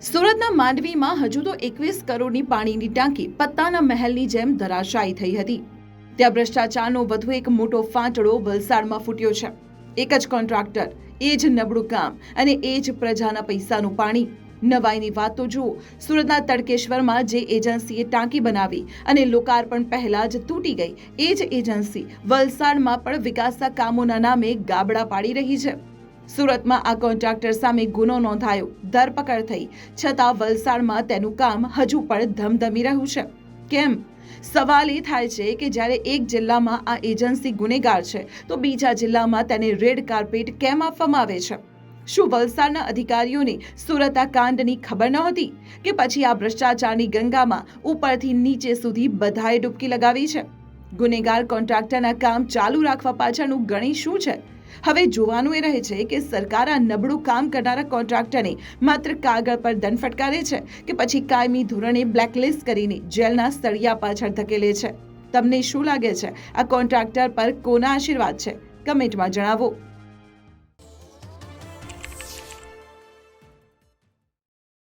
સુરતના માંડવીમાં હજુ તો 21 કરોડની પાણીની ટાંકી પત્તાના મહેલની જેમ ધરાશાયી થઈ હતી. ત્યાં ભ્રષ્ટાચારનો વધુ એક મોટો ફાંટડો વલસાડમાં ફૂટ્યો છે. એક જ કોન્ટ્રાક્ટર, એ જ નબળું કામ અને એ જ પ્રજાના પૈસાનું પાણી. નવાઈની વાત તો જુઓ, સુરતના તડકેશ્વરમાં જે એજન્સીએ ટાંકી બનાવી અને લોકાર્પણ પહેલા જ તૂટી ગઈ, એ જ એજન્સી વલસાડમાં પણ વિકાસના કામોના નામે ગાબડા પાડી રહી છે. સુરતમાં આ કોન્ટ્રાક્ટર સામે ગુનો નોંધાયો, ધરપકડ થઈ, છતાં વલસાડમાં તેનું કામ હજુ પણ ધમધમી રહ્યું છે. કેમ? સવાલ એ થાય છે કે જ્યારે એક જિલ્લામાં આ એજન્સી ગુનેગાર છે તો બીજા જિલ્લામાં તેને રેડ કાર્પેટ કેમ આપવામાં આવે છે? શું વલસાડના અધિકારીઓને સુરત આ કાંડની ખબર નહોતી કે પછી આ ભ્રષ્ટાચારની ગંગામાં ઉપરથી નીચે સુધી બધાએ ડૂબકી લગાવી છે? ગુનેગાર કોન્ટ્રાક્ટરના કામ ચાલુ રાખવા પાછળનું ગણિત શું છે? હવે જોવાનું એ રહે છે કે સરકાર આ નબળું કામ કરનારા કોન્ટ્રાક્ટરને માત્ર કાગળ પર દંડ ફટકારે છે કે પછી કાયમી ધોરણે બ્લેકલિસ્ટ કરીને જેલના સળિયા પાછળ ધકેલે છે. તમને શું લાગે છે, આ કોન્ટ્રાક્ટર પર કોના આશીર્વાદ છે? કમેન્ટમાં જણાવો.